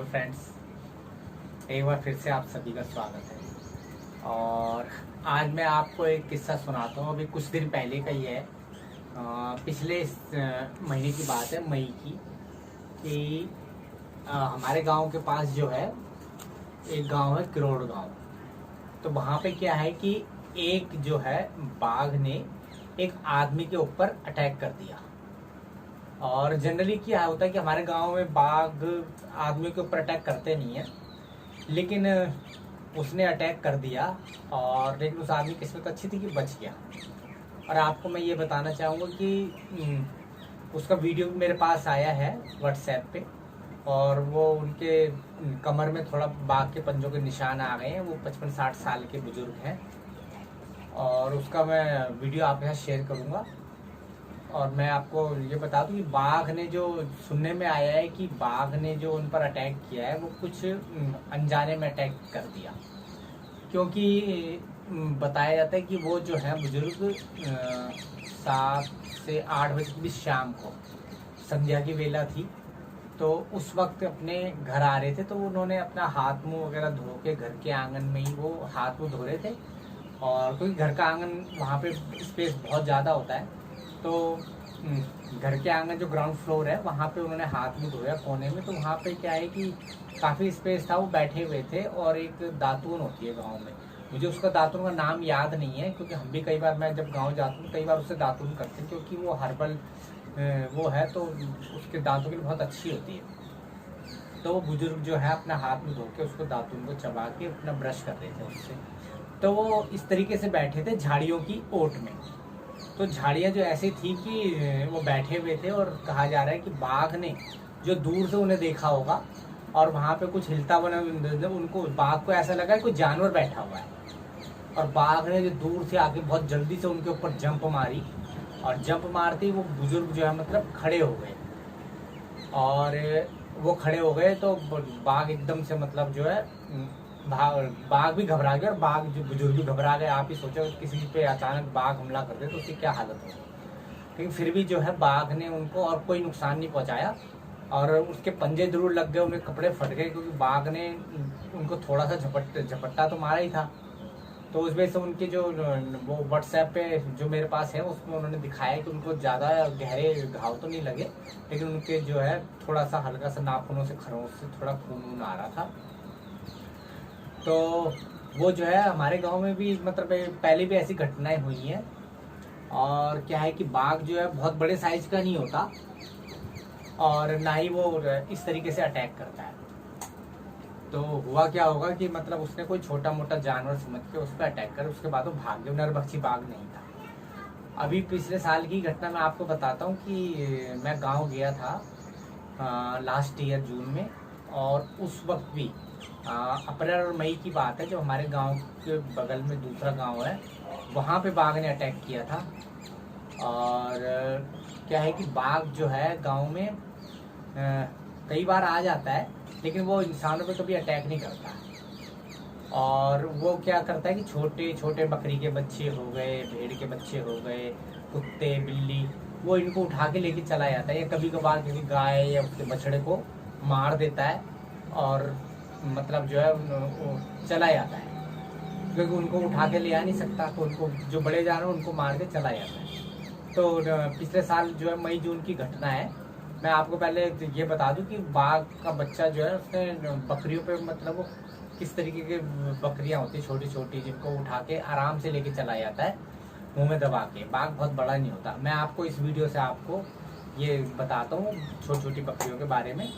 Friends, एक बार फिर से आप सभी का स्वागत है। और आज मैं आपको एक किस्सा सुनाता हूँ। अभी कुछ दिन पहले का ही है। पिछले महीने की बात है, मई की, कि हमारे गांव के पास जो है एक गांव है, किरोड़ गांव। तो वहाँ पे क्या है कि एक जो है बाघ ने एक आदमी के ऊपर अटैक कर दिया। और जनरली क्या होता है कि हमारे गांव में बाघ आदमी के ऊपर अटैक करते नहीं है, लेकिन उसने अटैक कर दिया। और लेकिन उस आदमी की किस्मत अच्छी थी कि बच गया। और आपको मैं ये बताना चाहूँगा कि उसका वीडियो भी मेरे पास आया है व्हाट्सएप पे। और वो उनके कमर में थोड़ा बाघ के पंजों के निशान आ गए हैं। वो 55-60 साल के बुजुर्ग हैं। और उसका मैं वीडियो आपके साथ शेयर करूँगा। और मैं आपको ये बता दूं कि बाघ ने, जो सुनने में आया है कि बाघ ने जो उन पर अटैक किया है वो कुछ अनजाने में अटैक कर दिया। क्योंकि बताया जाता है कि वो जो है बुजुर्ग 7 से 8 बजे के बीच शाम को, संध्या की वेला थी, तो उस वक्त अपने घर आ रहे थे। तो उन्होंने अपना हाथ मुंह वगैरह धो के घर के आंगन में ही वो हाथ मुंह धो रहे थे। और क्योंकि घर का आंगन, वहाँ पे स्पेस बहुत ज़्यादा होता है, तो घर के आंगन जो ग्राउंड फ्लोर है वहाँ पे उन्होंने हाथ मुंह धोया कोने में। तो वहाँ पे क्या है कि काफ़ी स्पेस था, वो बैठे हुए थे। और एक दातून होती है गांव में, मुझे उसका दातून का नाम याद नहीं है, क्योंकि हम भी कई बार, मैं जब गांव जाता हूँ कई बार उससे दातून करते हैं, क्योंकि वो हर्बल वो है, तो उसके दांतों के लिए बहुत अच्छी होती है। तो वो बुजुर्ग जो है अपना हाथ में धो के उसको दातून को चबा के अपना ब्रश कर रहे थे उससे। तो वो इस तरीके से बैठे थे झाड़ियों की ओट में। तो झाड़ियाँ जो ऐसी थी कि वो बैठे हुए थे। और कहा जा रहा है कि बाघ ने जो दूर से उन्हें देखा होगा और वहाँ पे कुछ हिलता बना, उनको, बाघ को ऐसा लगा कि कोई जानवर बैठा हुआ है। और बाघ ने जो दूर से आके बहुत जल्दी से उनके ऊपर जंप मारी। और जंप मारते ही वो बुजुर्ग जो है मतलब खड़े हो गए। और वो खड़े हो गए तो बाघ एकदम से मतलब जो है बाघ भी घबरा गया और बाघ जो बुजुर्ग भी घबरा गए। आप ही सोचो किसी पे अचानक बाघ हमला कर दे तो उसकी क्या हालत होगी। लेकिन फिर भी जो है बाघ ने उनको और कोई नुकसान नहीं पहुंचाया। और उसके पंजे जरूर लग गए, उनके कपड़े फट गए, क्योंकि बाघ ने उनको थोड़ा सा झपट्टा तो मारा ही था। तो उस वजह से उनके जो वो व्हाट्सएप पे जो मेरे पास है उसमें उन्होंने दिखाया कि उनको ज़्यादा गहरे घाव तो नहीं लगे, लेकिन उनके जो है थोड़ा सा हल्का सा नाखूनों से, खरोंच से थोड़ा खून आ रहा था। तो वो जो है हमारे गांव में भी मतलब पहले भी ऐसी घटनाएं हुई हैं। और क्या है कि बाघ जो है बहुत बड़े साइज का नहीं होता, और ना ही वो इस तरीके से अटैक करता है। तो हुआ क्या होगा कि मतलब उसने कोई छोटा मोटा जानवर समझ के उस पर अटैक कर, उसके बाद वो भाग गया। नरभक्षी बाघ नहीं था। अभी पिछले साल की घटना मैं आपको बताता हूँ कि मैं गांव गया था लास्ट ईयर जून में। और उस वक्त भी अप्रैल और मई की बात है, जब हमारे गांव के बगल में दूसरा गांव है, वहाँ पे बाघ ने अटैक किया था। और क्या है कि बाघ जो है गांव में कई बार आ जाता है, लेकिन वो इंसानों पे कभी अटैक नहीं करता। और वो क्या करता है कि छोटे छोटे बकरी के बच्चे हो गए, भेड़ के बच्चे हो गए, कुत्ते बिल्ली, वो इनको उठा के लेके चला जाता है। या कभी कभार किसी गाय या उसके बछड़े को मार देता है और मतलब जो है वो चला जाता है, क्योंकि उनको उठा के ले आ नहीं सकता। तो उनको, जो बड़े जानवर, उनको मार के चला जाता है। तो पिछले साल जो है मई जून की घटना है। मैं आपको पहले ये बता दूं कि बाघ का बच्चा जो है उसने बकरियों पे, मतलब वो किस तरीके की बकरियां होती है छोटी छोटी, जिनको उठा के आराम से लेके चला जाता है मुंह में दबा के। बाघ बहुत बड़ा नहीं होता। मैं आपको इस वीडियो से आपको ये बताता हूँ छोटी छोटी बकरियों के बारे में।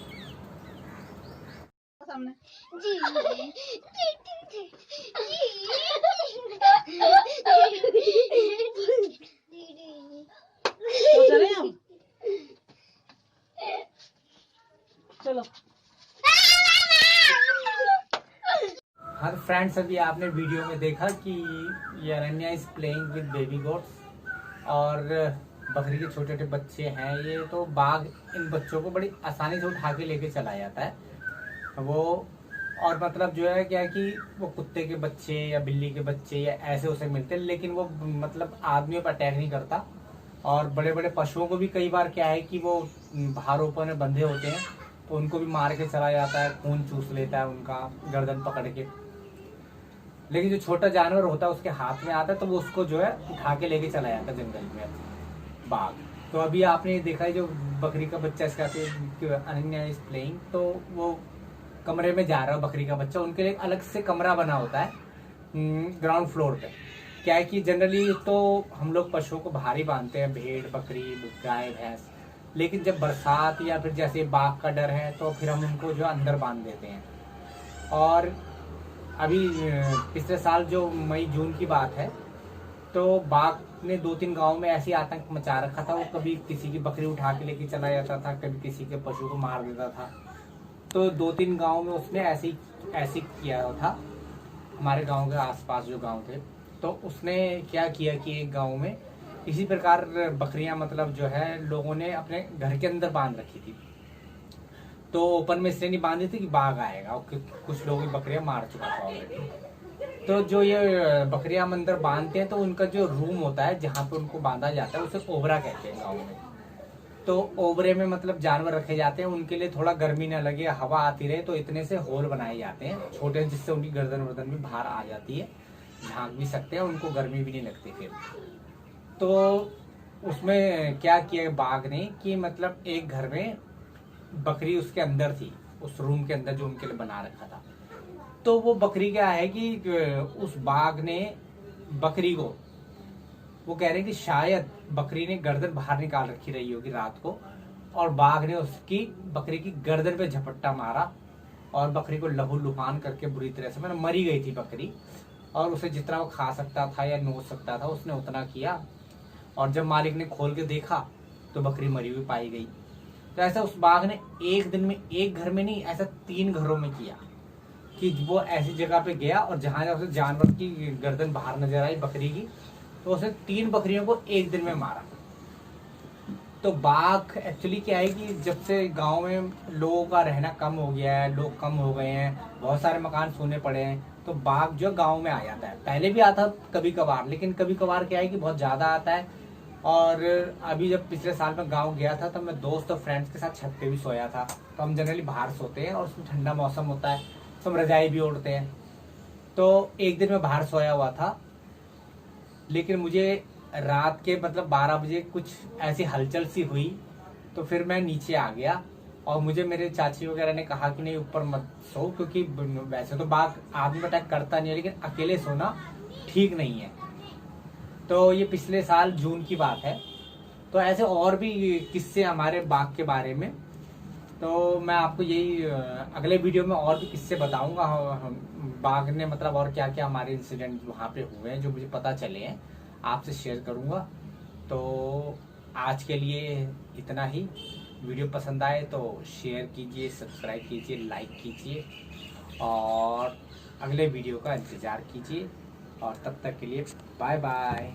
सामने जी जी जी तो चले हम, चलो। हाँ फ्रेंड्स, अभी आपने वीडियो में देखा कि ये Aranya is playing with baby goats. और बकरी के छोटे छोटे बच्चे हैं ये। तो बाघ इन बच्चों को बड़ी आसानी से उठा के लेके चला जाता है वो। और मतलब जो है क्या है कि वो कुत्ते के बच्चे या बिल्ली के बच्चे या ऐसे उसे मिलते हैं, लेकिन वो मतलब आदमियों पर अटैक नहीं करता। और बड़े बड़े पशुओं को भी कई बार क्या है कि वो भारों पर बंधे होते हैं, तो उनको भी मार के चला जाता है, खून चूस लेता है उनका गर्दन पकड़ के। लेकिन जो छोटा जानवर होता है उसके हाथ में आता है तो वो उसको जो है उठा के लेके चला जाता है जंगल में, बाघ। तो अभी आपने देखा है जो बकरी का बच्चा इसका अनन्या इज प्लेइंग, तो वो कमरे में जा रहा है बकरी का बच्चा, उनके लिए एक अलग से कमरा बना होता है ग्राउंड फ्लोर पे। क्या है कि जनरली तो हम लोग पशुओं को बाहर ही बांधते हैं, भेड़ बकरी गाय भैंस, लेकिन जब बरसात या फिर जैसे बाघ का डर है तो फिर हम उनको जो अंदर बांध देते हैं। और अभी पिछले साल जो मई जून की बात है, तो बाघ ने 2-3 गांव में ऐसी आतंक मचा रखा था। वो कभी किसी की बकरी उठा के लेके चला जाता था, कभी किसी के पशु को मार देता था। तो 2-3 गांव में उसने ऐसे किया था, हमारे गांव के आसपास जो गांव थे। तो उसने क्या किया कि एक गांव में इसी प्रकार बकरियां मतलब जो है लोगों ने अपने घर के अंदर बांध रखी थी। तो ओपन में इसलिए नहीं बांधी थी कि बाघ आएगा, और कुछ लोगों की बकरियां मार चुका था ऑलरेडी। तो जो ये बकरियां हम अंदर बांधते हैं तो उनका जो रूम होता है जहाँ पे उनको बांधा जाता है उसे ओबरा कहते हैं गाँव में। तो ओबरे में मतलब जानवर रखे जाते हैं, उनके लिए थोड़ा गर्मी न लगे, हवा आती रहे, तो इतने से होल बनाए जाते हैं छोटे, जिससे उनकी गर्दन वर्दन भी बाहर आ जाती है, झांक भी सकते हैं, उनको गर्मी भी नहीं लगती फिर। तो उसमें क्या किया बाघ ने कि मतलब एक घर में बकरी उसके अंदर थी, उस रूम के अंदर जो उनके लिए बना रखा था। तो वो बकरी क्या है कि उस बाघ ने बकरी को, वो कह रहे हैं कि शायद बकरी ने गर्दन बाहर निकाल रखी रही होगी रात को, और बाघ ने उसकी बकरी की गर्दन पे झपट्टा मारा और बकरी को लहू लुहान करके बुरी तरह से, मतलब मरी गई थी बकरी। और उसे जितना वो खा सकता था या नोच सकता था उसने उतना किया। और जब मालिक ने खोल के देखा तो बकरी मरी हुई पाई गई। तो ऐसा उस बाघ ने एक दिन में, एक घर में नहीं, ऐसा 3 घरों में किया कि वो ऐसी जगह पे गया और जहां उसे जानवर की गर्दन बाहर नजर आई बकरी की, तो उसने 3 बकरियों को एक दिन में मारा। तो बाघ एक्चुअली क्या है कि जब से गांव में लोगों का रहना कम हो गया है, लोग कम हो गए हैं, बहुत सारे मकान सूने पड़े हैं, तो बाघ जो गांव में आ जाता है। पहले भी आता कभी कभार, लेकिन कभी कभार क्या है कि बहुत ज्यादा आता है। और अभी जब पिछले साल में गांव गया था तब मैं दोस्त और फ्रेंड्स के साथ छत पे भी सोया था। तो हम जनरली बाहर सोते हैं और उसमें ठंडा मौसम होता है तो हम रजाई भी ओढ़ते हैं। तो एक दिन मैं बाहर सोया हुआ था, लेकिन मुझे रात के मतलब 12 बजे कुछ ऐसी हलचल सी हुई, तो फिर मैं नीचे आ गया। और मुझे मेरे चाची वगैरह ने कहा कि नहीं ऊपर मत सो, क्योंकि वैसे तो बाघ आदमी अटैक करता नहीं है, लेकिन अकेले सोना ठीक नहीं है। तो ये पिछले साल जून की बात है। तो ऐसे और भी किस्से हमारे बाघ के बारे में, तो मैं आपको यही अगले वीडियो में और भी किस्से बताऊंगा। बाघ ने मतलब और क्या क्या हमारे इंसिडेंट वहाँ पे हुए हैं जो मुझे पता चले हैं, आपसे शेयर करूंगा। तो आज के लिए इतना ही। वीडियो पसंद आए तो शेयर कीजिए, सब्सक्राइब कीजिए, लाइक कीजिए और अगले वीडियो का इंतज़ार कीजिए। और तब तक के लिए बाय बाय।